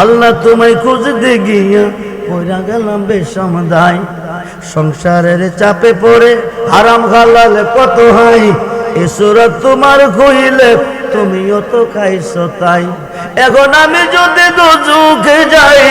আল্লাহ তোমায় খুঁজতে গিয়া পয়রা গেলাম বেসমাদায়। সংসারের চাপে পড়ে হারাম হালাল কত হয়, এ সুরত তোমার কইলে তুমিও তো খাইছো তাই। এখন আমি যদি দোজখে যাই,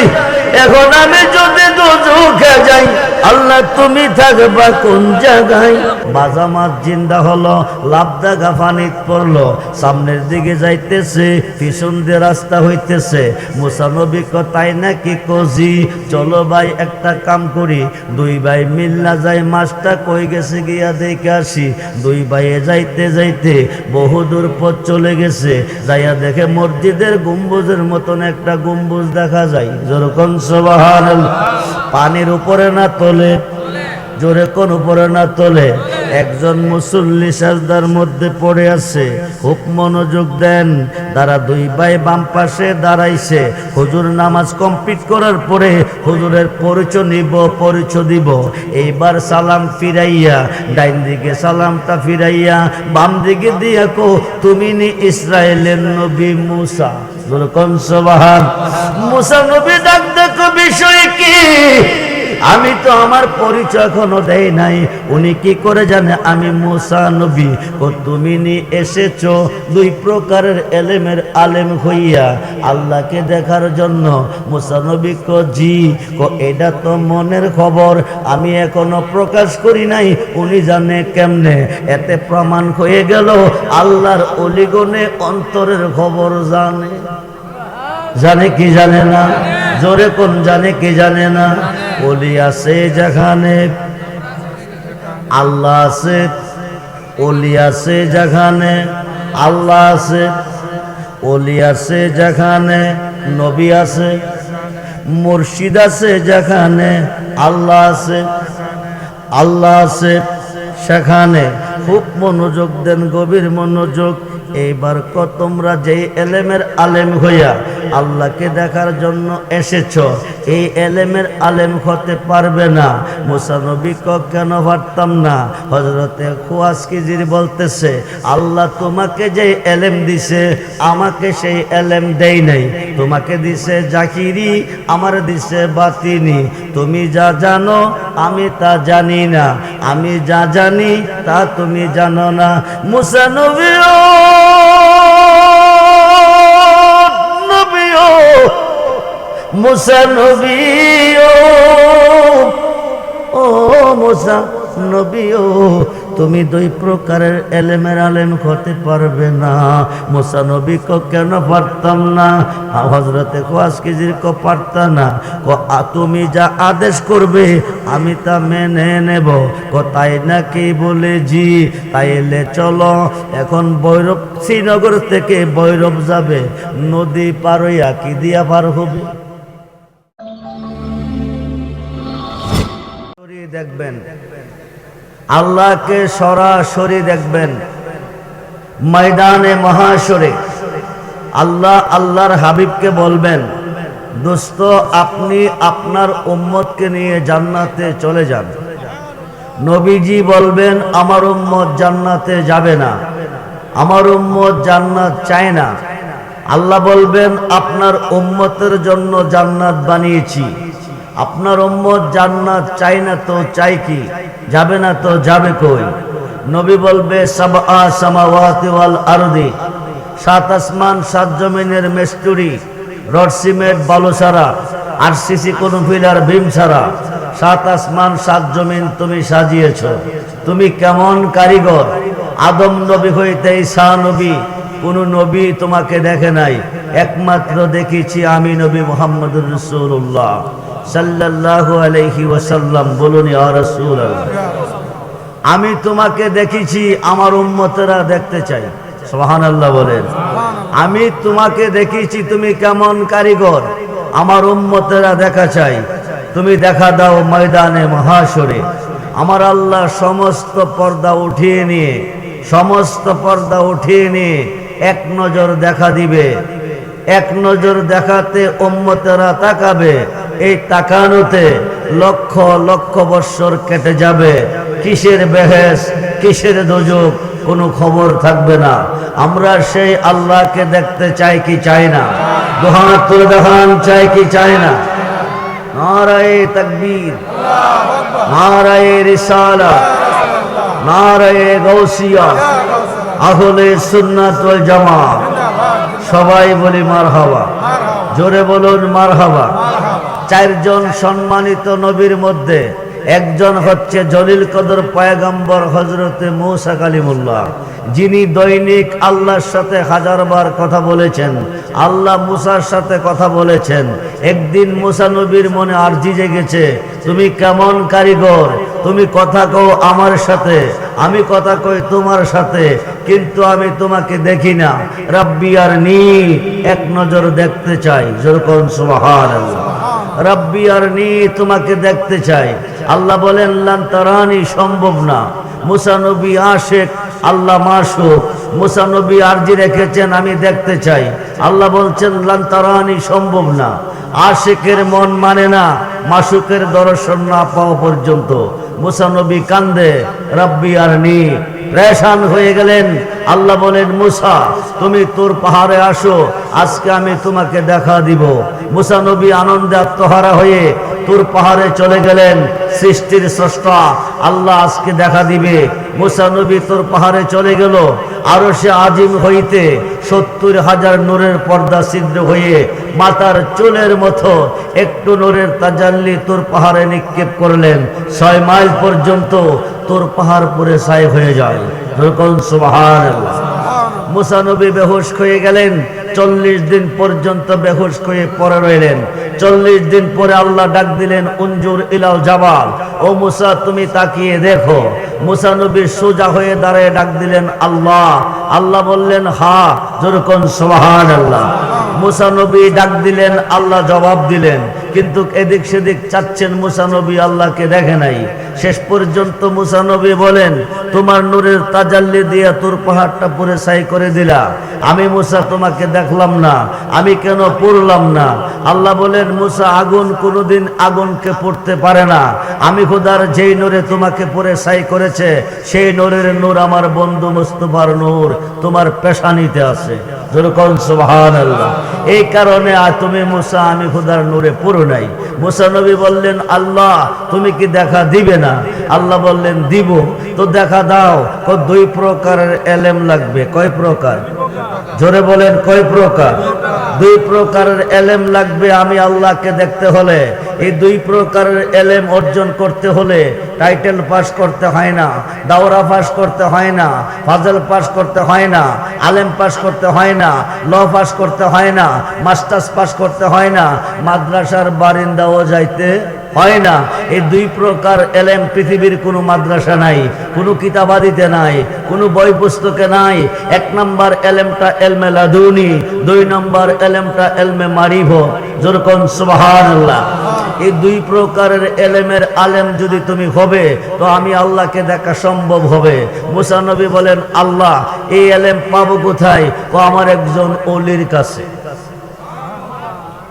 এখন আমি যদি দোজখে যাই, আল্লাহ তুমি থাকবা কোন জায়গায়? বাজামাত জিন্দা হলো, লাভদাগা পানিত পড়লো, সামনের দিকে যাইতেছে, পিছন দিয়ে রাস্তা হইতেছে। মুসা নবী তাই নাকি কজি, চলো ভাই একটা কাম করি, দুই ভাই মিল্লা যাই, মাছটা কই গেছে গিয়া দেখে আসি। দুই ভাইয়ে যাইতে যাইতে বহুদূর পথ চলে গেছে, যাইয়া দেখে মসজিদের গম্বুজের মতন একটা গম্বুজ দেখা যায়। যেরকম সুবহানাল্লাহ। পানির উপরে না তোলে, জোরে কোন উপরে না তোলে। একজন মুসল্লি সাজদার মধ্যে পড়ে আছে, খুব মনোযোগ দেন। তারা দুই ভাই বাম পাশে দাঁড়াইছে। হুজুর নামাজ কমপ্লিট করার পরে হুজুরের পরিচয় নিব, পরিচয় দিব। এইবার সালাম ফিরাইয়া, ডাইন দিকে সালামটা ফিরাইয়া বাম দিকে দিয়া কো, তুমি নি ইসরায়েলের নবী মুসা? যেরকম সুবহান। মুসা নবী ডাক দেখো, বিষয় কি? আমি তো আমার পরিচয় এখনো দেই নাই। উনি কি করে জানে আমি মুসা নবী? ও তুমি নি এসেছো দুই প্রকারের এলেমের আলেম হইয়া আল্লাহকে দেখার জন্য? মুসা নবী কো জি। কো এটা তো মনের খবর, আমি এখনো প্রকাশ করি নাই। উনি জানে কেমনে? এতে প্রমাণ হয়ে গেল আল্লাহর অলিগণে অন্তরের খবর জানে। জানে কি জানে না? জোরে কোন জানে কি জানে না? ওলি আছে যেখানে আল্লাহ আছে, ওলি আছে যেখানে আল্লাহ আছে, ওলি আছে যেখানে নবী আছে, মুর্শিদ আছে যেখানে আল্লাহ আছে, আল্লাহ আছে সেখানে। খুব মনোযোগ দেন, গভীর মনোযোগ। এইবার তোমরা যেই এলেমের আলেম হইয়া আল্লাহকে দেখার জন্য এসেছ, এই এলেমের আলেম হতে পারবে না। মুসা নবী কেন পারতাম না? হযরতে খুয়াসকিজির বলতেছে, আল্লাহ তোমাকে যে এলেম দিছে আমাকে সেই এলেম দেই নাই। তোমাকে দিছে জাকিরি, আমার দিছে বাতিনি। তুমি যা জানো আমি তা জানি না, আমি যা জানি তা তুমি জানো না। মুসা নবীও মুসা নবীও, ও মুসা নবীও, তুমি দুই প্রকারের এলেমের আলেম হতে পারবে না। মুসা নবী কো কেন পারতাম না? হযরতে খুয়াসকিজির কো পারতা না? কো তুমি যা আদেশ করবে আমি তা মেনে নেব। কো তাই নাকি? বলে জি। তাইলে চলো এখন ভৈরব, শ্রীনগর থেকে ভৈরব যাবে, নদী পার হইয়া কি দিয়া পার হবে? দেখবেন আল্লাহকে সরাসরি দেখবেন ময়দানে মহাশরে। আল্লাহ আল্লাহর হাবিবকে বলবেন, দোস্ত আপনি আপনার উম্মতকে নিয়ে জান্নাতে চলে যান। নবীজি বলবেন আমার উম্মত জান্নাতে যাবে না, আমার উম্মত জান্নাত চায় না। আল্লাহ বলবেন আপনার উম্মতের জন্য জান্নাত বানিয়েছি। আপনার উম্মত জান্নাত চাই না তো চাই কি? যাবে না তো যাবে কই? নবী বলবে সাবআ সামাওয়াতি ওয়াল আরদি, সাত আসমান সাত জমিনের মেস্তুরি, রড সিমেন্ট বালু ছাড়া, আরসিসি কোন পিলার বিম ছাড়া সাত আসমান সাত জমিন তুমি সাজিয়েছ। তুমি কেমন কারিগর? আদম নবী হইতে ঈসা নবী কোন নবী তোমাকে দেখে নাই, একমাত্র দেখেছি আমি নবী মুহাম্মদুর রাসূলুল্লাহ সাল্লাল্লাহু আলাইহি ওয়াসাল্লাম। বলুন ইয়া রাসূলুল্লাহ। আমি তোমাকে দেখেছি, আমার উম্মতেরা দেখতে চাই। সুবহানাল্লাহ বলেন। আমি তোমাকে দেখেছি, তুমি কেমন কারিগর, আমার উম্মতেরা দেখা চাই। তুমি দেখা দাও ময়দানে মহাশরে। আমার আল্লাহ সমস্ত পর্দা উঠিয়ে নিয়ে, সমস্ত পর্দা উঠিয়ে নিয়ে এক নজর দেখা দিবে। এক নজর দেখাতে উম্মতেরা তাকাবে। এই তাকানোতে লক্ষ লক্ষ বৎসর কেটে যাবে। কিসের বেহেশত, কিসের দোজখ, কোনো খবর থাকবে না। আমরা সেই আল্লাহকে দেখতে চাই কি চাই না? দুহাত তুলে দেখান চাই কি চায় না? নারায়ে তাকবীর, নারায়ে রিসালাত, নারায়ে গাউসিয়া, আহলে সুন্নাত ওয়াল জামাত। সবাই বলি মারহাবা, জোরে বলুন মারহাবা। চারজন সম্মানিত নবীর মধ্যে একজন হচ্ছে জলিল কদর পয়গম্বর হযরতে মূসা কালিমুল্লাহ, যিনি দৈনিক আল্লাহর সাথে হাজারবার কথা বলেছেন। আল্লাহ মূসার সাথে কথা বলেছেন। একদিন মূসা নবীর মনে আরজি জেগেছে, তুমি কেমন কারিগর, তুমি কথা কও আমার সাথে, আমি কথা কই তোমার সাথে, কিন্তু আমি তোমাকে দেখি না। রাব্বি আরনি, এক নজর দেখতে চাই। যেরকম সুবহানাল্লাহ, রাব্বি আরনি, তোমাকে দেখতে চাই। আল্লাহ বলেন লান তারানি, সম্ভব না। মূসা নবী আশিক, আল্লাহ মাশুক। মূসা নবী আরজি রেখেছেন আমি দেখতে চাই। আল্লাহ বলছেন লান তারানি, সম্ভব না। আশিকের মন মানে না মাশুকের দর্শন না পাওয়া পর্যন্ত। মূসা নবী কান্দে, রাব্বি আরনি, পরেশান হয়ে গেলেন। আল্লাহ বলেন মূসা তুমি তোর পাহাড়ে আসো, আজকে আমি তোমাকে দেখা দিব। মূসা নবী আনন্দে আত্মহারা হয়ে তোর পাহাড়ে চলে গেলেন। সৃষ্টির স্রষ্টা আল্লাহ আজকে দেখা দিবে। মূসা নবী তোর পাহাড়ে চলে গেল। আরশে আজিম হইতে ৭০,০০০ নূরের পর্দা ছিদ্র হয়ে মাথার চুলের মতো একটু নূরের তাজাল্লি তোর পাহাড়ে নিক্ষেপ করলেন। ৬ মাইল পর্যন্ত তোর পাহাড় পুরে ছাই হয়ে যায়। সুবহানাল্লাহ। মূসা নবী বেহুশ হয়ে গেলেন। ৪০ দিন পর্যন্ত বেহুশ হয়ে পড়ে রইলেন। ৪০ দিন পরে আল্লাহ ডাক দিলেন, উনজুর ইলাল জাবাল, ও মূসা তুমি তাকিয়ে দেখো। মূসা নবী সোজা হয়ে দাঁড়িয়ে ডাক দিলেন আল্লাহ। আল্লাহ বললেন হা, যেরকম সুবহানাল্লাহ। মূসা নবী ডাক দিলেন, আল্লাহ জবাব দিলেন, কিন্তু এদিক সেদিক চাচ্ছেন। মূসা নবী আল্লাহকে দেখে নাই। শেষ পর্যন্ত মূসা নবী বলেন, তোমার নূরের তাজাল্লি দিয়ে তোর পাহাড়টা পুরে ছাই করে দিলা, আমি মূসা তোমাকে দেখলাম না, আমি কেন পড়লাম না? আল্লাহ বলেন মূসা আগুন কোনোদিন আগুনকে পড়তে পারে না। আমি খোদার যেই নূরে তোমাকে পুরে ছাই করেছে, সেই নূরের নূর আমার বন্ধু মুস্তাফার নূর তোমার পেশানিতে আছে। যেরকম সুবহানাল্লাহ। এই কারণে তুমি মূসা আমি খোদার নূরে পুরো নাই। মূসা নবী বললেন আল্লাহ তুমি কি দেখা দিবে না? আল্লাহ বললেন দিব। তো দেখা দাও। দুই প্রকারের এলেম লাগবে। কয় প্রকার? জোরে বলেন কয় প্রকার? দুই প্রকারের এলেম লাগবে আমি আল্লাহকে দেখতে হলে। এই দুই প্রকারের এলেম অর্জন করতে হলে টাইটেল পাস করতে হয় না, দাওরা পাস করতে হয় না, ফাজল পাস করতে হয় না, আলেম পাস করতে হয় না, ল পাস করতে হয় না, মাস্টার্স পাস করতে হয় না, মাদ্রাসার বারিন্দাও যাইতে হয় না। এই দুই প্রকার এলেম পৃথিবীর কোনো মাদ্রাসা নাই, কোনো কিতাবাদিতে নাই, কোনো বই পুস্তকে নাই। ১ নম্বর এলেমটা এলমে লাদুনি, ২ নম্বর এলেমটা এলমে মারিফত। যেরকম সুবহানাল্লাহ। এই দুই প্রকারের এলেমের আলেম যদি তুমি হবে, তো আমি আল্লাহকে দেখা সম্ভব হবে। মূসা নবী বলেন আল্লাহ এই এলেম পাবো কোথায়? ও আমার একজন ওলির কাছে।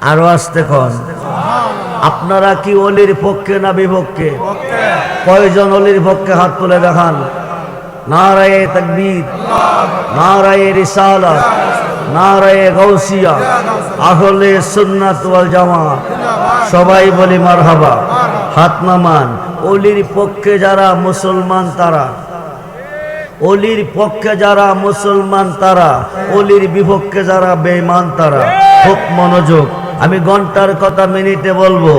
আরো আসতে কন, আপনারা কি ওলির পক্ষে না বিপক্ষে? কয়জন ওলির পক্ষে হাত তুলে দেখান। নারায়ে তাকবীর, নারায়ে রিসালাত, নারায়ে গাউসিয়া, আহলে সুন্নাত ওয়াল জামাত। সবাই বলি মারহাবা। হাত নামান। ওলির পক্ষে যারা মুসলমান তারা, ওলির পক্ষে যারা মুসলমান তারা, ওলির বিপক্ষে যারা বেঈমান তারা। খুব মনোযোগ, আমি ঘন্টার কথা মিনিটে বলবো।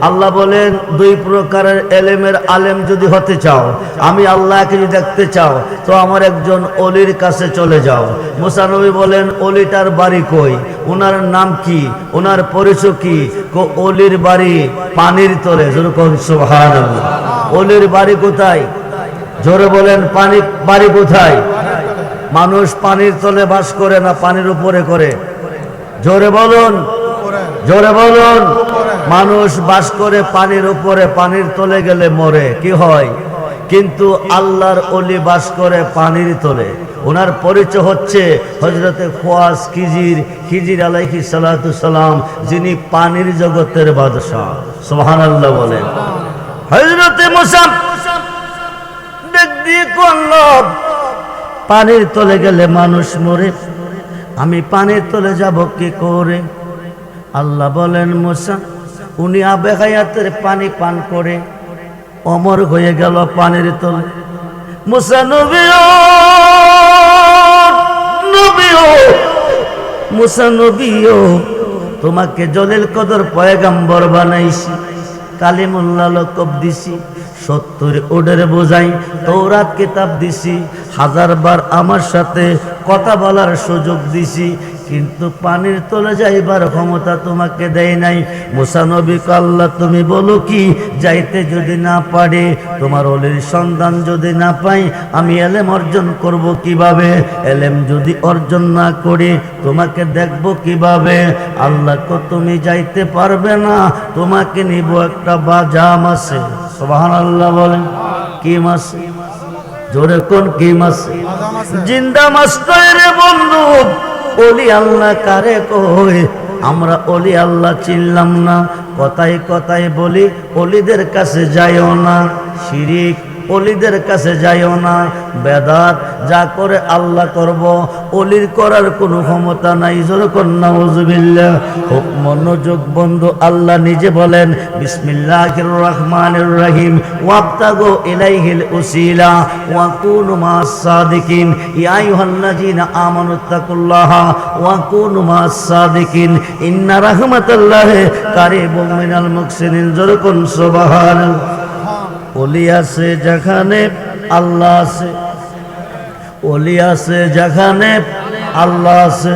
আল্লাহ বলেন দুই প্রকারের এলেমের আলেম যদি হতে চাও, আমি আল্লাহকে যদি দেখতে চাও, তো আমার একজন ওলির কাছে চলে যাও। মূসা নবী বলেন ওলিটার বাড়ি কই? ওনার নাম কি? ওনার পরিচয় কি? ওলির বাড়ি পানির তলে। যেরকম সুবহানাল্লাহ। ওলির বাড়ি কোথায়? জোরে বলেন পানি বাড়ি কোথায়? মানুষ পানির তলে বাস করে না পানির উপরে করে? জোরে বলুন, জোরে বলুন। মানুষ বাস করে পানির উপরে, পানির তলে গেলে মরে, কি হয়? কিন্তু আল্লাহর ওলি বাস করে পানির তলে। ওনার পরিচয় হচ্ছে হযরতে খোয়াজ খিজির আলাইহিস সালাতু সালাম, যিনি পানির জগতের বাদশা। সুবহানাল্লাহ বলেন। হযরতে মূসা দেখ দিয়ে করল, পানির তলে গেলে মানুষ মরে, আমি পানির তলে যাব কি করে? আল্লাহ বলেন মুসা, উনি আবে হায়াতের পানি পান করে অমর হয়ে গেল পানির তলে। মুসা নবীও নবীও মুসা নবীও, তোমাকে জলিল কদর পয়গাম্বর বানাইছি, কালিমুল্লাহ লকব দিছি, 70 ওডের বোঝাই তৌরাত কিতাব দিছি, 1000 বার আমার সাথে কথা বলার সুযোগ দিছি, কিন্তু পানির তলে যাইবার ক্ষমতা তোমাকে দেয় নাই। মুসা নবী আল্লাহ তুমি বলো কি, যাইতে যদি না পারে, তোমার ওলির সন্ধান যদি না পাই, আমি এলেম অর্জন করব কিভাবে? এলেম যদি অর্জন না করি, তোমাকে দেখব কিভাবে? আল্লাহ কো তুমি যাইতে পারবে না, তোমাকে নিব একটা বাজাম আছে। সুবহানাল্লাহ বলেন। কি মাছ? জোরে কোন কি মাছ? জিন্দা মাছ রে বন্ধু। ওলি আল্লাহ কারে কই? আমরা ওলি আল্লাহ চিনলাম না, কথায় কথায় বলি ওলিদের কাছে যাইও না, শিরিক ওলিদের কাছে যাইও না, বেদাত যা করে আল্লাহ করব, ওলির করার কোনো ক্ষমতা নাই। যখন নাউজুবিল্লাহ। খুব মনোযোগ বন্ধু, আল্লাহ নিজে বলেন বিসমিল্লাহির রহমানির রহিম, ওয়াবতাগু ইলাইহিল উসিলা ওয়া কুনু মাস সাদিকিন, ইয়া আইয়ুহাল্লাযীনা আমানুত্তাকুল্লাহা ওয়া কুনু মাস সাদিকিন, ইন্না রাহমাতাল্লাহি কারিবুম মিনাল মুহসিনিন। যখন সুবহানাল্লাহ। ওলি আছে যেখানে আল্লাহ আছে, ওলি আছে যেখানে আল্লাহ আছে,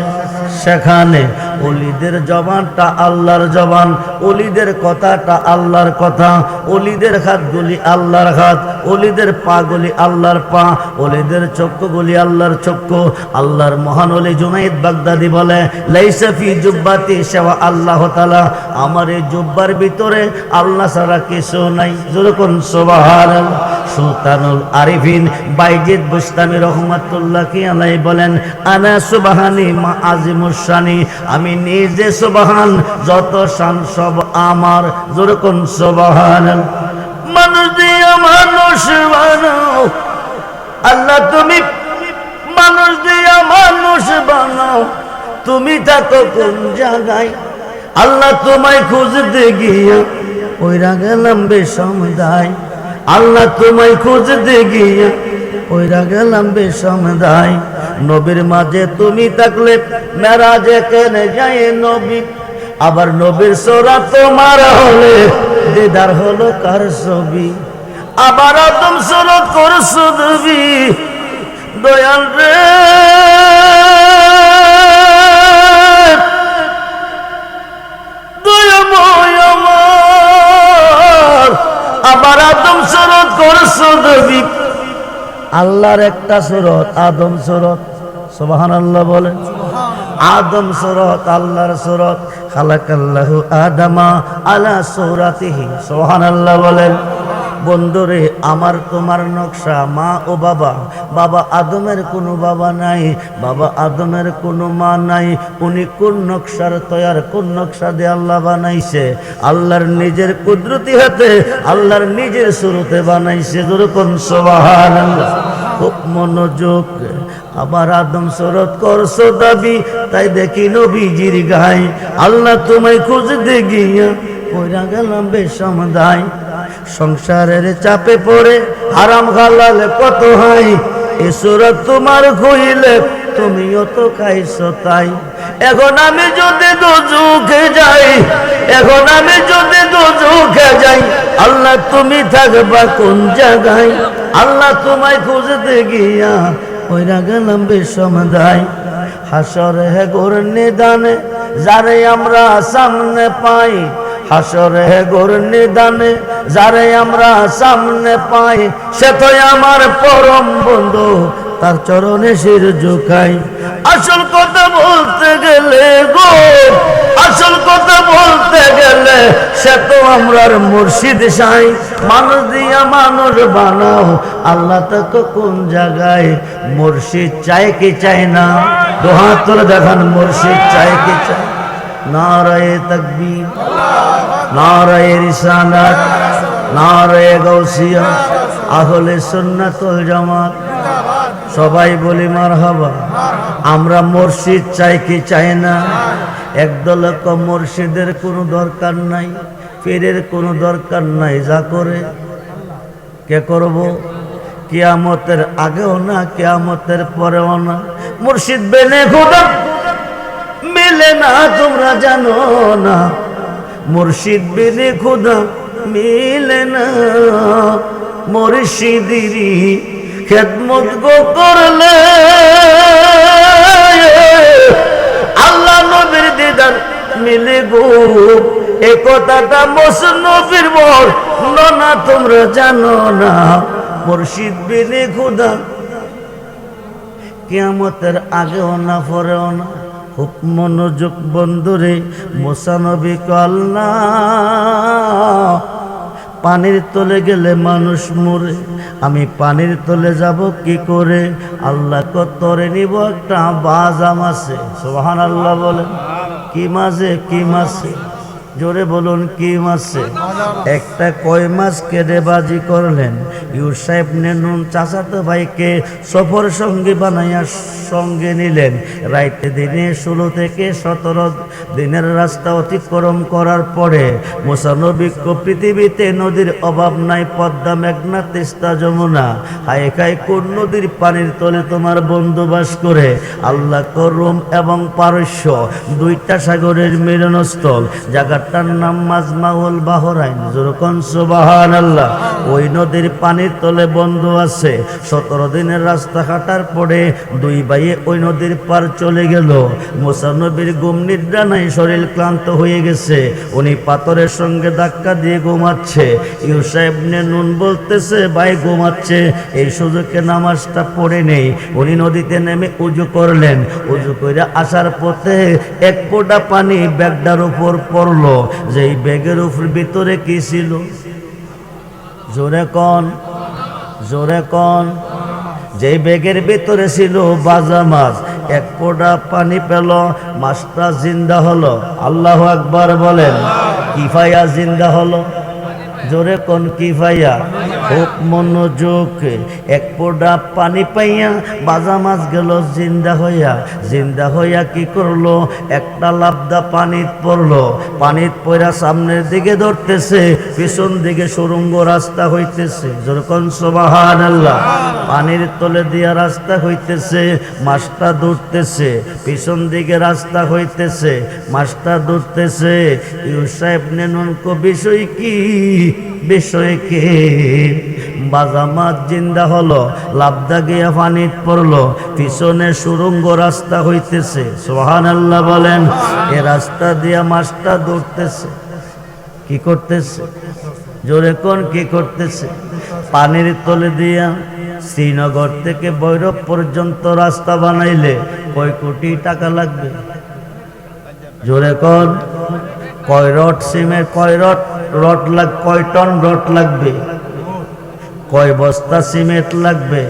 সেখানে ওলিদের জবানটা আল্লাহর জবান, ওলিদের কথাটা আল্লাহর কথা, ওলিদের হাতগুলি আল্লাহর হাত, ওলিদের পাগুলি আল্লাহর পা, ওলিদের চক্ষুগুলি আল্লাহর চক্ষু। আল্লাহর মহান ওলি জুনাইদ বাগদাদি বলে, লাইসা ফি জুব্বাতি সিওয়া আল্লাহ তাআলা, আমার এই জুব্বার ভিতরে আল্লাহ ছাড়া কিছু নাই। যখন সুবহানাল্লাহ। সুলতানুল আরিফিন বাইজিদ বুস্তামি রহমাতুল্লাহি আলাইহি বলেন, আনা সুবহানি মা আজিমুস শানি, আমি নিজে সুবহান, যত শান সব আমার। যখন সুবহানাল্লাহ। মানুষ দিয়া মানুষ বানাও আল্লাহ, তুমি মানুষ দিয়া মানুষ বানাও, তুমি থাকো কোন জায়গায়? আল্লাহ তোমায় খুঁজতে গিয়া ওইরা গেলাম বেসমদায়, আল্লাহ তোমায় খুঁজতে গিয়া ওইরা গেলাম বেসমদায়। নবীর মাঝে তুমি থাকলে মেরাজে কেনে যায় নবী, আবার নবীর সোরা তোমার হলে দিদার হলো কার ছবি, আবার আদম সুরত করছো নবী দয়াল রে, দয়াময় আমার, আবার আদম সুরত করছো নবী। আল্লাহর একটা সুরত আদম সুরত। সুবহানাল্লাহ বলেন। আদম সুরত আল্লাহর সুরত, খালাকাল্লাহু আদামা আলা সূরাতিহি। সুবহানাল্লাহ বলেন। বন্ধুরে, আমার তোমার নকশা মা ও বাবা, বাবা আদমের কোনো বাবা নাই, বাবা আদমের কোনো মা নাই। উনি কোন নকশার তৈয়ার, কোন নকশা দিয়ে আল্লাহ বানাইছে? আল্লাহর নিজের কুদরতি হাতে, আল্লাহর নিজের শুরুতে বানাইছে। যখন সুবহানাল্লাহ। খুব মনোযোগ। আবার আদম সুরত করছো দাবি, তাই দেখি নবীজির গায়, আল্লাহ তোমায় খুঁজতে গিয়া কইরা গেলাম বেসমদায়। সংসারের চাপে পড়ে হারাম হালাল কত হয়, এ সুরত তোমার খুইলে তুমিও তো খাইছো তাই। এখন আমি যদি দোজখে যাই, এখন আমি যদি দোজখে যাই, আল্লাহ তুমি থাকবা কোন জায়গায়? আল্লাহ তোমায় খুঁজতে গিয়া ওইরা গেলাম বেসমদায়। হাসরে গোর নিদানে যারে আমরা সামনে পাই, হাসরে গোর নিদানে যারে আমরা সামনে পাই, সে তো আমার পরম বন্ধু, তার চরণে শির ঝুঁকাই। আসল কথা বলতে গেলে গো, আসল কথা বলতে গেলে সে তো আমরার মুর্শিদ সাই। মানুষ দিয়া মানুষ বানাও, আল্লাহ তো কোন জায়গায়? মুর্শিদ চাই কি চাই না? দুহাত তুলে দেখান, মুর্শিদ চাই কি চাই? নারায়ে তাকবীর, নারায়ে রিসালাত, নারায়ে গাউসিয়া, আহলে সুন্নাত ওয়াল জামাত। সবাই বলি মারহাবা। আমরা মুর্শিদ চাই কি চাই না? একদল মুর্শিদের কোনো দরকার নাই, পীরের কোনো দরকার নাই, যা করে কে করব? কিয়ামতের আগেও না, কিয়ামতের পরেও না। মুর্শিদ বেনে খোদা মিলে না, তোমরা জানো না। মুর্শিদ বেনে খোদা মিলে না। মুর্শিদেরই খেদমত গো করলে আল্লাহ নবীর দিদার মিলে গো। এ কথাটা মসনফির বল না, তোমরা জানো না। মুর্শিদ বিনে খোদা কিয়ামতের আগেও না, পরেও না। খুব মনোযোগ বন্ধুরে, মুসা নবী কল্লা পানির তলে গেলে মানুষ মরে, আমি পানির তলে যাব কি করে? আল্লাহ কতরে নিব একটা বাজাম আছে। সুবহানাল্লাহ বলেন। কি মাঝে, কি মাছে? জোরে বলুন, কি মাছে? একটা কয় মাছ কেটে বাজি করলেন। ইউসুফ ইবনে নুন চাচাতো ভাইকে সফর সঙ্গী বানাইয়া সঙ্গে নিলেন। রাইতে দিনে 16 থেকে 17 দিনের রাস্তা অতিক্রম করার পরে মুসা নবী পৃথিবীতে নদীর অভাব নাই, পদ্মা, মেঘনা, তিস্তা, যমুনা। হায় খায় কোন নদীর পানির তলে তোমার বন্ধু বাস করে? আল্লাহ রোম এবং পারস্য, দুইটা সাগরের মিলনস্থল, জায়গাটার নাম মাজমাউল বাহরাইন। যেরকম সুবহানাল্লাহ। ওই নদীর পানির তলে বন্ধু আছে। 17 দিনের রাস্তা হাঁটার পরে দুই ভাইয়ে ওই নদীর পার চলে গেল। মুসা নবীর ঘুম নিদ্রা নাই, শরীর ক্লান্ত হয়ে গেছে। উনি পাথরের সঙ্গে ধাক্কা দিয়ে ঘুমাচ্ছে। ইউসুফ ইবনে নুন বলতেছে, ভাই ঘুমাচ্ছে, এই সুযোগে নামাজটা পড়ে নেই। উনি নদীতে নেমে উজু করলেন। উজু করে আসার পথে এক ফোঁটা পানি ব্যাগটার উপর পড়লো। যেই ব্যাগের উপর ভিতরে কি ছিল? জোরে কন, জোরে কন। যেই ব্যাগের ভিতরে ছিল বাজা মাছ। এক ফোঁটা পানি পেল, মাছটা জিন্দা হলো। আল্লাহু আকবার বলেন। কিফায়া জিন্দা হলো। জোরে কোন কিফায়া? খুব মনোযোগ। এক ফোঁটা পানি পাইয়া বাজা মাছ গেল জিন্দা হইয়া। জিন্দা হইয়া কি করলো? একটা লাবদা পানিত পড়লো। পানিত পড়া সামনের দিকে ধরতেছে, পিছন দিকে সুরঙ্গ রাস্তা হইতেছে। যেরকম সুবহানাল্লাহ। পানির তলে দিয়া রাস্তা হইতেছে, মাছটা দৌড়তেছে। পিছন দিকে রাস্তা হইতেছে, মাছটা দৌড়তেছে। ইউসুফ ইবনে নুন কো বিষয় কি? বিষয় কি? বাজা মাছ জিন্দা হলো, লাবদা গিয়া পানিত পড়লো, পিছনে সুরঙ্গ রাস্তা হইতেছে। সুবহানাল্লাহ বলেন। এ রাস্তা দিয়া মাছটা দৌড়তেছে। কি করতেছে? জোরে কোন, কি করতেছে? পানির তলে দিয়া শ্রীনগর থেকে ভৈরব পর্যন্ত রাস্তা বানাইলে কয় কোটি টাকা লাগবে? জোরে কোন। কয় রড সিমেন্ট, কয় রড লাগবে? কয় টন রড লাগবে? কয় বস্তা সিমেন্ট লাগবে?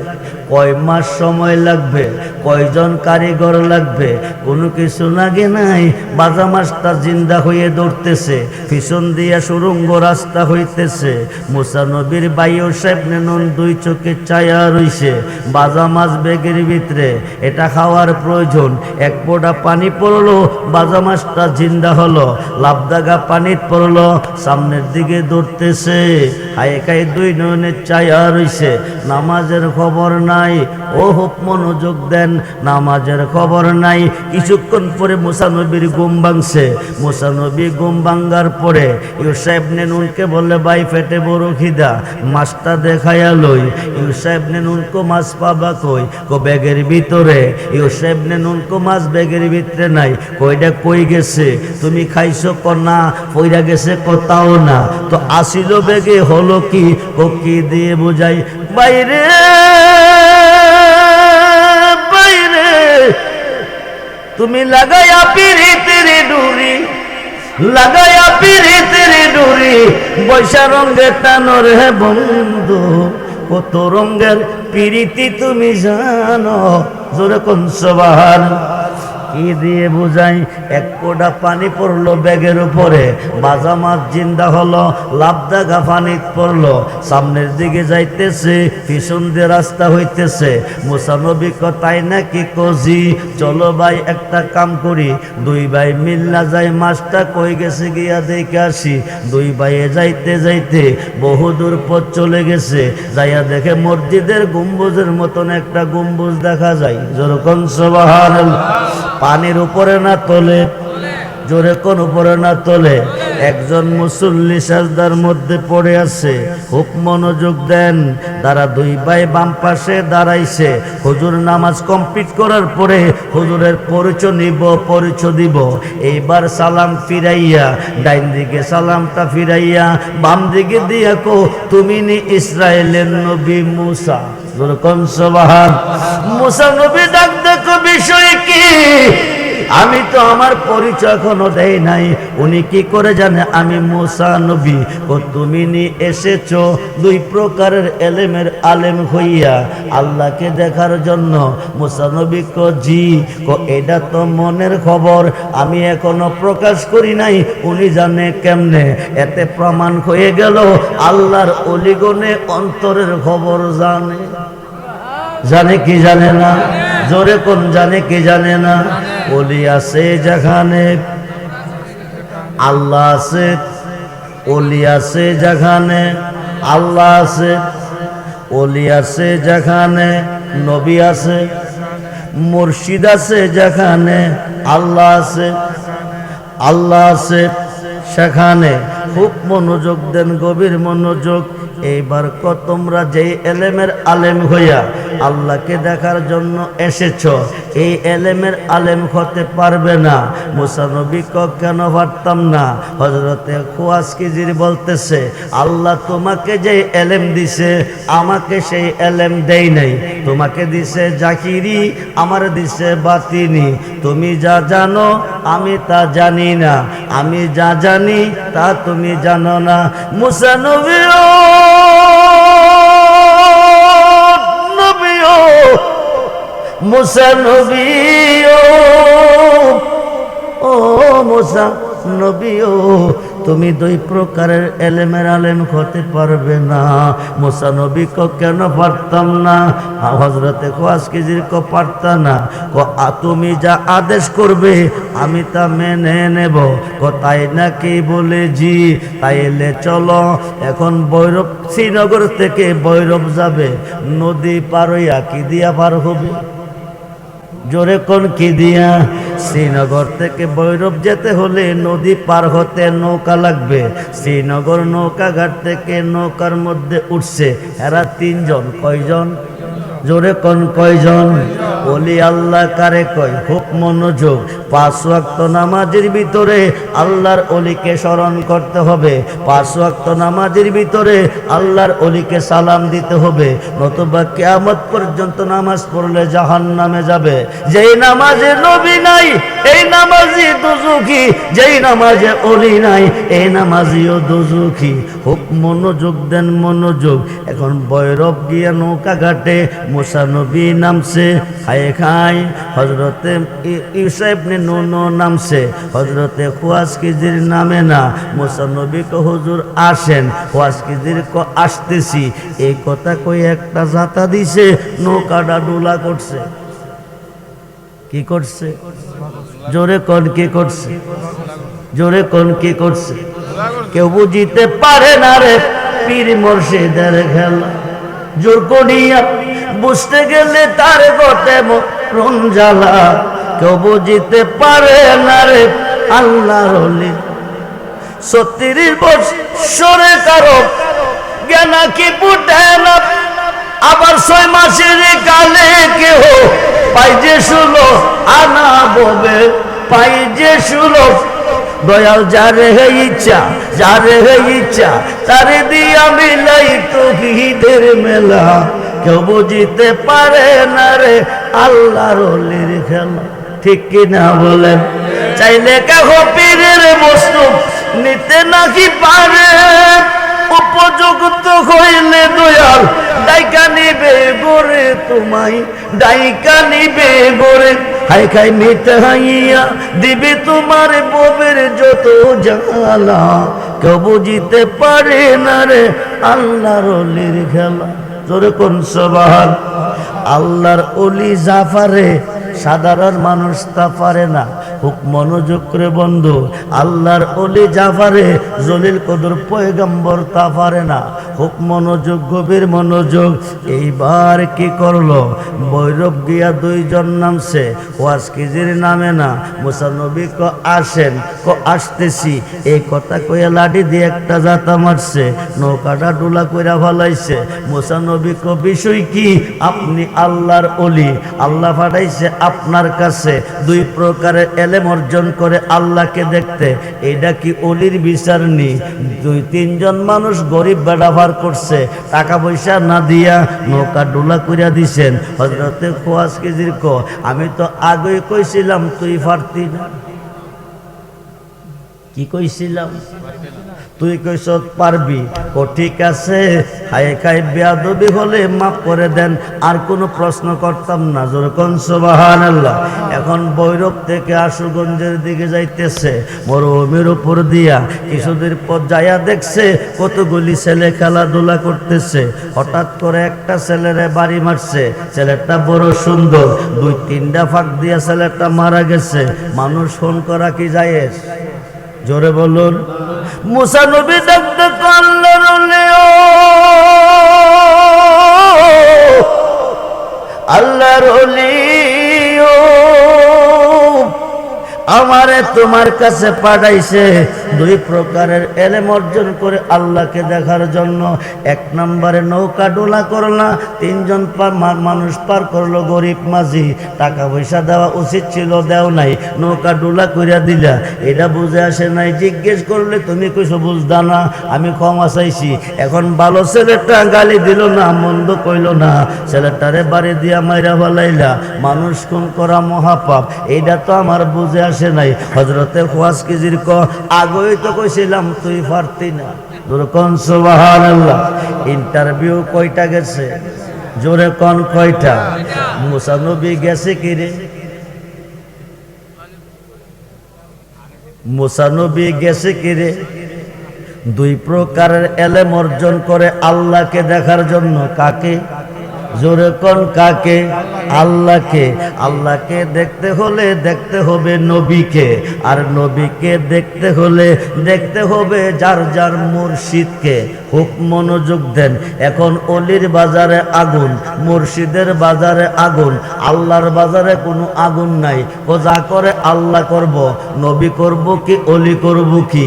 কয় মাস সময় লাগবে? কয়জন কারিগর লাগবে? কোনো কিছু লাগে নাই। বাজা মাছটা জিন্দা হয়ে দৌড়তেছে, পিছন দিয়া সুরঙ্গ রাস্তা হইতেছে। মুসা নবীর ভাই ইউসুফ ইবনে নুন দুই চোখে চায়া রইছে। বাজা মাছ ব্যাগের ভিতরে, এটা খাওয়ার প্রয়োজন। এক ফোঁটা পানি পড়লো, বাজা মাছটা জিন্দা হলো। লাবদাগা পানিত পড়লো, সামনের দিকে দৌড়তেছে। হায় খায় দুই নয়নের চায়া রইছে। নামাজের খবর নাই। ও হোক মনোযোগ দেন, নামাজের খবর নাই। কিছুক্ষণ পরে মুসা নবীর ঘুম ভাঙছে। মুসা নবী ঘুম ভাঙ্গার পরে ইউসুফ ইবনে নুনকে বললে, ভাই পেটে বড় খিদা, মাছটা দেখাইয়া লই। ইউসুফ ইবনে নুন কো মাছ পাবা কই? কো ব্যাগের ভিতরে। ইউসুফ ইবনে নুন কো মাছ ব্যাগের ভিতরে নাই। কইটা কই গেছে? তুমি খাইছো? কো না। পইরা গেছে? কো তাও না। তো আসিল ব্যাগে হলো কি? কো কি দিয়ে বুঝাই? বাইরে বাইরে তুমি লাগায়া পিরিতের ডুরি, লাগায়া পিরিতের ডুরি, বৈশা রঙের টানর হে বন্ধু। কত রঙের পিরিতি তুমি জানো? জোরে কোন সুবহানাল্লাহ। কি দিয়ে বুঝাই? এক কোটা পানি পড়লো ব্যাগের উপরে, বাজা মাছ জিন্দা হলো, লাভদাগা পানি পড়লো, সামনের দিকে যাইতেছে, পিছন দিয়ে রাস্তা হইতেছে। মুসা নবী তাই নাকি কজি, চলো ভাই একটা কাম করি, দুই ভাই মিল্লা যাই, মাছটা কই গেছে গিয়া দেখে আসি। দুই ভাইয়ে যাইতে যাইতে বহুদূর পথ চলে গেছে, যাইয়া দেখে মসজিদের গম্বুজের মতন একটা গম্বুজ দেখা যায়। যেরকম সুবহানাল্লাহ। পানির উপরে না তোলে, জোরে কোন উপরে না তোলে। একজন মুসল্লি সাজদার মধ্যে পড়ে আছে, খুব মনোযোগ দেন। তারা দুই ভাই বাম পাশে দাঁড়াইছে। হুজুর নামাজ কমপ্লিট করার পরে হুজুরের পরিচয় নিব, পরিচয় দিব। এইবার সালাম ফিরাইয়া, ডাইন দিকে সালামটা ফিরাইয়া বাম দিকে দিয়া কো, তুমি নি ইসরায়েলের নবী মুসা? যেরকম সুবহান। মুসা নবী ডাক দেখো, বিষয় কি? আমি তো আমার পরিচয় এখনো দেই নাই। উনি কি করে জানে আমি মুসা নবী? ও তুমি নি এসেছো দুই প্রকারের এলেমের আলেম হইয়া আল্লাহকে দেখার জন্য? মুসা নবী কো জি। কো এটা তো মনের খবর, আমি এখনো প্রকাশ করি নাই। উনি জানে কেমনে? এতে প্রমাণ হয়ে গেল আল্লাহর অলিগণে অন্তরের খবর জানে। জানে কি জানে না? জোরে কোন জানে কি জানে না? ওলি আছে যেখানে আল্লাহ আছে, ওলি আছে যেখানে আল্লাহ আছে, ওলি আছে যেখানে নবী আছে, মুর্শিদ আছে যেখানে আল্লাহ আছে, আল্লাহ আছে সেখানে। খুব মনোযোগ দেন, গভীর মনোযোগ। এইবার তোমরা যেই এলেমের আলেম হইয়া আল্লাহকে দেখার জন্য এসেছ, এই এলেমের আলেম হতে পারবে না। মুসা নবী কেন পারতাম না? হযরতে খুয়াসকিজির বলতেছে, আল্লাহ তোমাকে যে এলেম দিছে আমাকে সেই এলেম দেই নাই। তোমাকে দিছে জাকিরি, আমার দিছে বাতিনি। তুমি যা জানো আমি তা জানি না, আমি যা জানি তা তুমি জানো না। মুসা নবী মুসা নবী ও মুসা নবী, তুমি দুই প্রকারের এলেমের আলেম হতে পারবে না। মুসা নবী কেন পারতাম না? হযরতে খুয়াসকিজির পারতা না। তুমি যা আদেশ করবে আমি তা মেনে নেব। তাই নাকি? বলে জি। তাইলে চলো এখন ভৈরব, শ্রীনগর থেকে ভৈরব যাবে, নদী পার হইয়া কি দিয়া পার হবে? জোরে কোন কি দিয়া? শ্রীনগর থেকে ভৈরব যেতে হলে নদী পার হতে নৌকা লাগবে। শ্রীনগর নৌকা ঘাট থেকে নৌকার মধ্যে উঠছে এরা তিনজন। কয়জন? জোরে কোন কয়জন? ওলি আল্লাহ কারে কয়? খুব মনোযোগ। 5 ওয়াক্ত নামাজের ভিতরে আল্লাহর ওলিকে স্মরণ করতে হবে। 5 ওয়াক্ত নামাজের ভিতরে আল্লাহর ওলিকে সালাম দিতে হবে, নতুবা কিয়ামত পর্যন্ত নামাজ পড়লে জাহান্নামে যাবে। যেই নামাজে নবী নাই এই নামাজি দুজুকি, যেই নামাজে ওলি নাই এই নামাজিও দুজুকি। খুব মনোযোগ দেন, মনোযোগ। এখন ভৈরব গিয়া নৌকা ঘাটে মুসা নবী নামছে, খায় খায়। হযরতে ঈসা ইবনে নূন নামছে, হযরতে খুয়াসকিজির নামে না। মুসা নবী কো হুজুর আসেন। খুয়াসকিজির কো আসতেছি। এই কথা কই একটা জাতা দিছে, নৌকাটা ডুলা করছে। কি করছে? জোরে কোন কি করছে? জোরে কোন কি করছে? কেউ বুঝিতে পারে না রে পীর মুর্শিদের খেলা। জোর করিয়া বুঝতে গেলে তার গতে মরণ জ্বালা। কেউ বুঝিতে পারে না রে আল্লাহর ওলি। 36 বছরে কারো জ্ঞান কি ফুটে না, আবার 6 মাসের কালে কেহ পাই যে শুলো আনা ববে, পাই যে শুলো। দয়াল যারে ইচ্ছা, যারে ইচ্ছা তারে দিয়া মিলাই তৌহিদের মেলা। কেউ বুঝিতে পারে না রে আল্লাহর ওলির খেলা। ঠিক কিনা বলেন? চাইলে কেহ পীরের বস্তু নিতে নাকি পারে, উপযুক্ত হইলে দয়াল ডাইকা নিবে গোরে তোমায়, ডাইকা নিবে গোরে হাই খাই মিটাইয়া দিবি তোমার ববের যত জ্বালা, কেউ বুঝিতে পারে না রে আল্লাহর ওলির খেলা। জোরে কোন সুবহান। আল্লাহর ওলি জাফারে সাধারণ মানুষ তা পারে না। খুব মনোযোগ করে বন্ধু, আল্লাহর ওলি জাফারে জলিল কদর পয়গম্বর তা পারে না। খুব মনোযোগ, গভীর মনোযোগ। এইবার কি করলো, ভৈরব গিয়া দুইজন নামছে, ওয়াজ কিজির নামে না। মুসা নবী ক আসেন, ক আসতেছি, এই কথা কইয়া লাঠি দিয়ে একটা জাতা মারছে, নৌকাটা ডুলা কইরা ফলাইছে। মুসা নবী ক বিষয় কি, আপনি আল্লাহর ওলি, আল্লাহ পাঠাইছে আপনার কাছে দুই প্রকারের এলেম অর্জন করে আল্লাহকে দেখতে, এটা কি ওলির বিচার নি? দুই তিনজন মানুষ গরিব বেড়াভার করছে, টাকা পয়সা না দিয়া নৌকা ডোলা করিয়া দিছেন। হযরতে খোয়াজ কেজির ক আমি তো আগেই কইছিলাম তুই পারতি না। কি কইছিলাম? তুই কইস পারবি। ও ঠিক আছে, হাই খাই বেয়াদবি হলে মাফ করে দেন, আর কোনো প্রশ্ন করতাম না। জোরে কোন সুবহানাল্লাহ। এখন ভৈরব থেকে আশুগঞ্জের দিকে যাইতেছে, মরুভূমির উপর দিয়া কিছুদিন পর যাইয়া দেখছে কতগুলি ছেলে খেলাধুলা করতেছে। হঠাৎ করে একটা ছেলেরে বাড়ি মারছে, ছেলেটা বড় সুন্দর, দুই তিনটা ফাঁক দিয়া ছেলেটা মারা গেছে। মানুষ ফোন করা কি জায়েজ? জোরে বলুন। মুসা নবী দেখতে আল্লাহর ওলি, আল্লাহর ওলি আমারে তোমার কাছে পাঠাইছে দুই প্রকারের এলেম অর্জন করে আল্লাহকে দেখার জন্য। এক নম্বরে নৌকা ডোলা করলা, তিনজন মানুষ পার করলো, গরিব মাঝি, টাকা পয়সা দেওয়া উচিত ছিল, দেও নাই, নৌকা ডোলা করিয়া দিলা। এটা বুঝে আসে নাই। জিজ্ঞেস করলে তুমি কইছো বুঝদা না, আমি ক্ষমা চাইছি। এখন ভালো ছেলেটা গালি দিল না, মন্দ কইল না, ছেলেটারে বাড়ি দিয়া মাইরা ফেলাইলা। মানুষ খুন করা মহাপাপ, এইটা তো আমার বুঝে আসে নাই। হযরতে খোয়াজ কেজির ক আগেই তো কইছিলাম তুই পারতি না। জোরে কোন সুবহানাল্লাহ। ইন্টারভিউ কয়টা গেছে? জোরে কোন কয়টা? মুসা নবী গেছে কি রে? মুসা নবী গেছে কি রে? দুই প্রকারের এলেম অর্জন করে আল্লাহকে দেখার জন্য। কাকে? জোরে কোন কাকে? আল্লাহকে। আল্লাহকে দেখতে হলে দেখতে হবে নবীকে, আর নবীকে দেখতে হলে দেখতে হবে যার যার মুর্শিদকে। খুব মনোযোগ দেন। এখন অলির বাজারে আগুন, মুর্শিদের বাজারে আগুন, আল্লাহর বাজারে কোনো আগুন নাই। ও যা করে আল্লাহ করব, নবী করব কি অলি করব কি?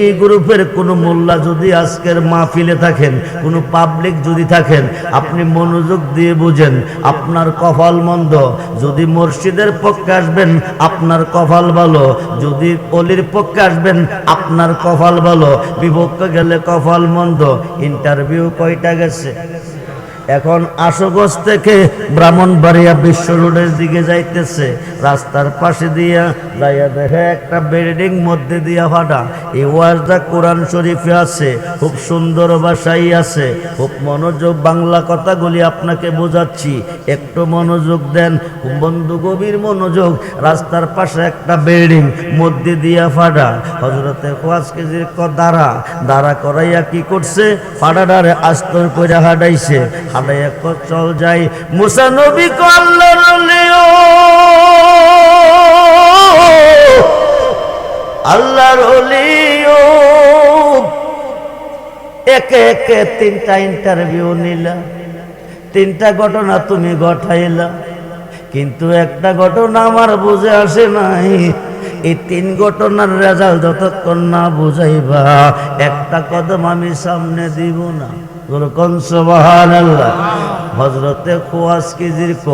এই গ্রুপের কোনো মোল্লা যদি আজকের মাহফিলে থাকেন, কোনো পাবলিক যদি থাকেন, আপনি মনোযোগ দিয়ে বুঝেন, আপনার কপাল মন্দ। যদি মুর্শিদের পক্ষে আসবেন আপনার কপাল ভালো, যদি অলির পক্ষে আসবেন আপনার কপাল ভালো, বিপক্ষে গেলে কপাল মন্দ। ইন্টারভিউ কয়টা গেছে? এখন আশুগঞ্জ থেকে ব্রাহ্মণবাড়িয়া বিশ্ব রোডের দিকে যাইতেছে, রাস্তার পাশে দিয়া যাইয়া দেখে একটা বিল্ডিং মধ্যে দিয়া ফাটা। এই ওয়াজটা কোরআন শরীফে আছে, খুব সুন্দর ভাষাই আছে। খুব মনোযোগ, বাংলা কথাগুলি আপনাকে বোঝাচ্ছি, একটু মনোযোগ দেন বন্ধু, গভীর মনোযোগ। রাস্তার পাশে একটা বিল্ডিং মধ্যে দিয়া ফাটা। হযরতে খোয়াজ কেজির দাঁড়া করাইয়া কি করছে, ফাটাটারে আস্তর করে হাঁটাইছে। হাঁটাইয়া চল যাই। মুসা নবী ক আল্লাহর ওলি, আল্লাহর ওলি একে একে তিনটা ইন্টারভিউ নিলা, তিনটা ঘটনা তুমি ঘটাইলা, কিন্তু একটা ঘটনা আমার বুঝে আসে নাই। এই তিন ঘটনার রেজাল্ট যতক্ষণ না বুঝাইবা একটা কদম আমি সামনে দিব না। সুবহানাল্লাহ। হযরতে খোয়াজ কেজির ক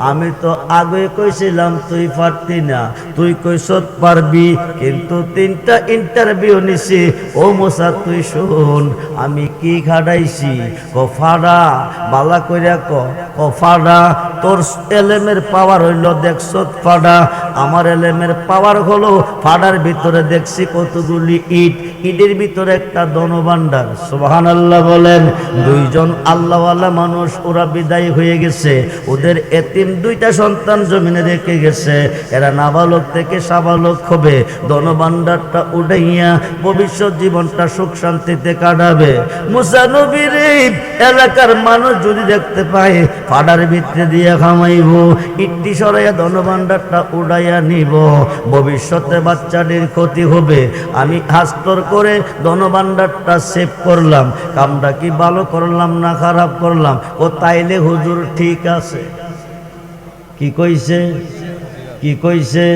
আমি তো আগে কইছিলাম তুই পারতি না, তুই কইছত পারবি, কিন্তু তিনটা ইন্টারভিউ নিছি। ও মুসা তুই শোন, আমি কি খাটাইছি। ফাড়া বালা কইরা ক ফাড়া, তোর এলেমের পাওয়ার হইল দেখছত ফাড়া, আমার এলেমের পাওয়ার হলো ফাড়ার ভিতরে দেখছি কতগুলি ইট, ইটের ভিতরে একটা ধনভাণ্ডার। সুবহানাল্লাহ বলেন। দুইজন আল্লাহওয়ালা মানুষ, ওরা বিদায় হয়ে গেছে, ওদের এতিম দুইটা সন্তান জমিনে রেখে গেছে। এরা নাবালক থেকে সাবালক হবে, ধনভাণ্ডারটা উঠাইয়া ভবিষ্যৎ জীবনটা সুখ শান্তিতে কাটাবে। মুসা নবীর এলাকার মানুষ যদি দেখতে পায়, ফাড়ার ভিতরে দিয়ে খামাইব, ইট্টি সরাইয়া ধনভাণ্ডারটা উড়াইয়া নিব, ভবিষ্যতে বাচ্চাটির ক্ষতি হবে। আমি হাস্তর করে ধনভাণ্ডারটা সেভ করলাম, কামটা কি ভালো করলাম না খারাপ করলাম? ও তাইলে হুজুর ঠিক আছে। কি কইছে? কি কইছে?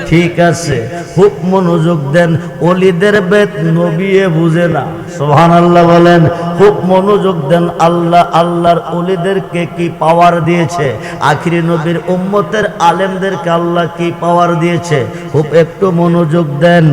ঠিক আছে। খুব মনোযোগ দেন, ওলিদের বেদ নবিয়ে বুঝে না। সুবহানাল্লাহ বলেন। খুব মনোযোগ দেন, আল্লাহ আল্লাহর ওলিদেরকে কি পাওয়ার দিয়েছে, আখিরি নবীর উম্মতের আলেমদেরকে আল্লাহ কি পাওয়ার দিয়েছে, খুব একটু মনোযোগ দেন।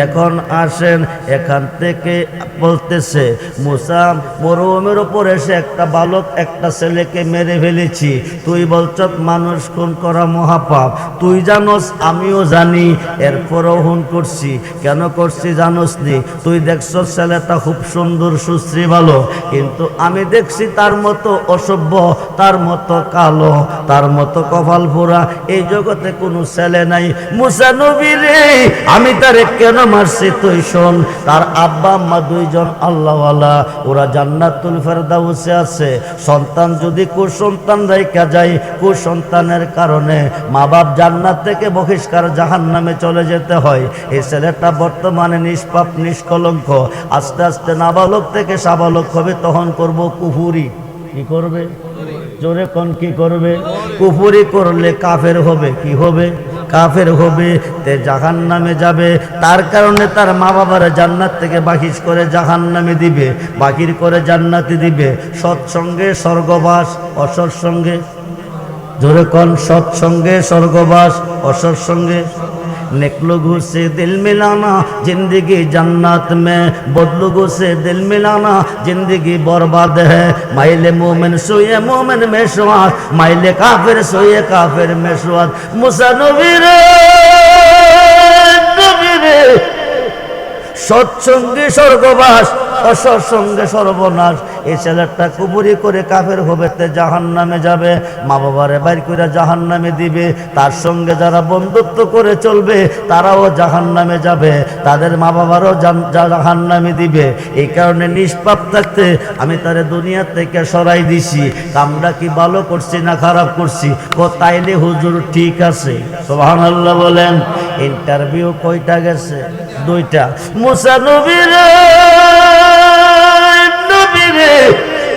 এখন আসেন, এখান থেকে বলতেছে মুসা মরুভূমির উপর এসে একটা বালক একটা ছেলেকে মেরে ফেলেছি, তুই বলছ মানুষ খুন করা মহাপাপ, তুই জানোস আমিও জানি, এরপরও খুন করছি। কেন করছি জানোস নি? তুই দেখছ ছেলেটা খুব সুন্দর সুশ্রী ভালো, কিন্তু আমি দেখছি তার মতো অসভ্য, তার মতো কালো, তার মতো কপাল পোড়া এই জগতে কোনো ছেলে নাই। মুসা নবী রে, আমি তারে কেন মারছি তুই শোন। তার আব্বা আম্মা দুইজন আল্লাহওয়ালা, ওরা জান্নাতুল ফেরদাউসে আছে। সন্তান যদি কুসন্তান রাইখা যায়, কুসন্তানের কারণে মা বাপ জান্নাত থেকে বহিষ্কার জাহান্নামে চলে যেতে হয়। এই ছেলেটা বর্তমানে নিষ্পাপ নিষ্কলঙ্ক, আস্তে আস্তে নাবালক থেকে সাবালক হবে, তখন করব কুফুরি। কি করবে? জোরে কোন কি করবে? কুফুরি করলে কাফের হবে। কি হবে? কাফের হবে, তে জাহান্নামে যাবে। তার কারণে তার মা বাবার জান্নাত থেকে বাহির করে জাহান্নামে দিবে, বাহির করে জান্নাতে দিবে। সৎসঙ্গে স্বর্গবাস, অসৎসঙ্গে জোরে কোন সৎসঙ্গে স্বর্গবাস, অসৎসঙ্গে नेक लोगों से दिल मिलाना जिंदगी जन्नत में, बद लोगों से दिल मिलाना जिंदगी बर्बाद है। माइले मोमिन सोए मोमिन में स्वाद, माइले काफिर सोए काफिर में स्वाद। मुसा नबी रे, नबी रे, সৎসঙ্গে স্বর্গবাস, অসৎসঙ্গে সর্বনাশ। এই ছেলেটা কুপুরি করে কাফের হবে, তে জাহান্নামে যাবে, মা বাবারে বাইর করে জাহান্নামে দিবে। তার সঙ্গে যারা বন্ধুত্ব করে চলবে তারাও জাহান্নামে যাবে, তাদের মা বাবারও জাহান্নামে দিবে। এই কারণে নিষ্পাপ থাকতে আমি তারে দুনিয়া থেকে সরাই দিছি। কামটা কি ভালো করছি না খারাপ করছি? ও তাইলে হুজুর ঠিক আছে। সুবহানাল্লাহ বলেন। ইন্টারভিউ কয়টা গেছে? দুইটা। মুসা নবী রে, নবী রে,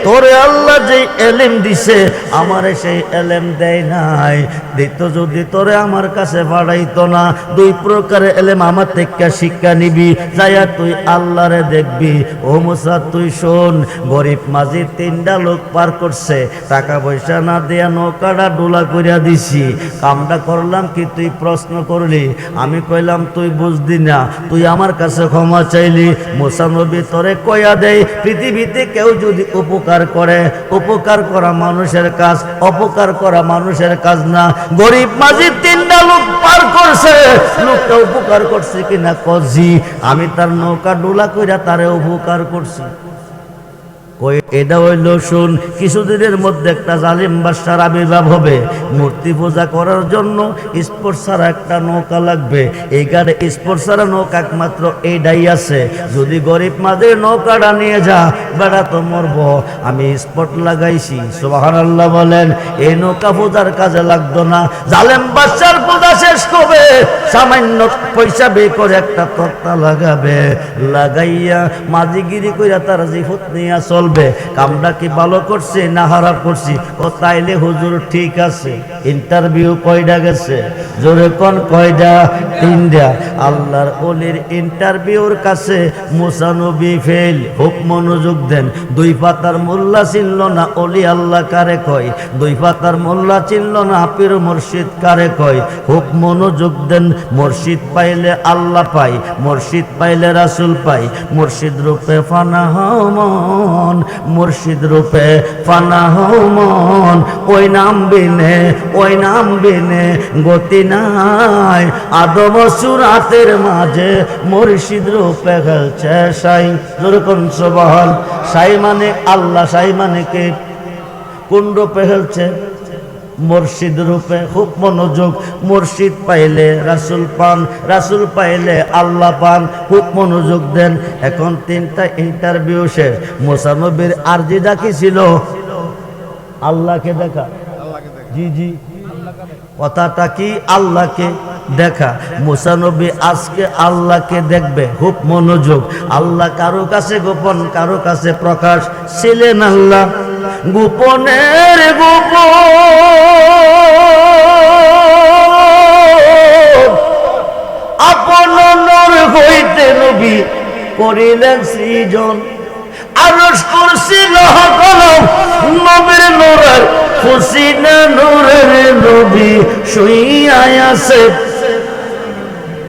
তোরে আল্লাহ যে এলেম দিছে আমারে সেই এলেম দেয় নাই। দিত যদি তোরে আমার কাছে পাঠাইতো না। দুই প্রকারের এলেম আমার থেকে শিক্ষা নিবি, যাইয়া তুই আল্লাহরে দেখবি। ও মুসা তুই শোন, গরিব মাঝি তিনটা লোক পার করছে, টাকা পয়সা না দিয়া নৌকাটা ডোলা করিয়া দিছি। কামটা করলাম কি? তুই প্রশ্ন করলি, আমি কইলাম তুই বুঝদি না, তুই আমার কাছে ক্ষমা চাইলি। মুসা নবী তোরে কয়া দেয়, পৃথিবীতে কেউ যদি উপকার করে, উপকার করা মানুষের কাজ, অপকার করা মানুষের কাজ না। গরিব মাঝি তিনটা লোক পার করছে, লোকটা উপকার করছে কিনা? কজি, আমি তার নৌকা ডোলা কইরা তারে উপকার করছি। এটা হইল শুন, কিছুদিনের মধ্যে একটা জালিম বাদশার আবির্ভাব হবে। মূর্তি পূজা করার জন্য স্পোর্টস ছাড়া একটা নৌকা লাগবে। এই গাড়ি স্পোর্টস ছাড়া নৌকা একমাত্র এইটাই আছে। যদি গরিব মাঝের নৌকাটা নিয়ে যা, বেড়া তো মরব। আমি স্পট লাগাইছি। সুবহানাল্লাহ বলেন। এই নৌকা পূজার কাজে লাগতো না। জালিম বাদশার পূজা শেষ করবে, সামান্য পয়সা বে করে একটা তক্তা লাগাবে, লাগাইয়া মাঝিগিরি কইরা তার জিফুত নিয়ে চলবে। কামটা কি ভালো করছে না খারাপ করছি? ও তাইলে হুজুর ঠিক আছে। ইন্টারভিউ কয়টা গেছে? জোরে কোন কয়টা? তিনটা। আল্লাহর ওলির ইন্টারভিউর কাছে মুসা নবী ফেল। খুব মনোযোগ দেন। দুই পাতার মোল্লা চিনল না ওলি আল্লাহ কারে কয়, দুই পাতার মোল্লা চিনল না পীর মুর্শিদ কারে কয়। খুব মনোযোগ দেন। মুর্শিদ পাইলে আল্লাহ পাই, মুর্শিদ পাইলে রাসূল পাই। মুর্শিদ রূপে ফানা হও মন, মুর্শিদ রূপে ফানা হও মন। ওই নাম বিনে, ওই নাম বিনে গতি নাই। আদম সুরাতের মাঝে মুর্শিদ রূপে খেলছে সাই। যেরকম সুবহান। সাই মানে আল্লাহ, সাই মানে কে? কোন রূপে হচ্ছে? মুর্শিদ রূপে। খুব মনোযোগ। মুর্শিদ পাইলে রাসূল পান, রাসূল পাইলে আল্লাহ পান। খুব মনোযোগ দেন। এখন 3টা ইন্টারভিউ শেষ। মুসা নবীর আরজিটা কি ছিল? আল্লাহকে দেখা। জি জি, কথাটা কি? আল্লাহকে দেখা। মুসা নবী আজকে আল্লাহকে দেখবে। খুব মনোযোগ। আল্লাহ কারো কাছে গোপন, কারো কাছে প্রকাশ ছিলেন। আল্লাহ গোপনের গোপন আপন নূর হইতে নবী করিলেন সৃজন। আরশ কুরসি লৌহ কলম নবীর নূরের খুশি না নূরের নবী শুইয়া আছে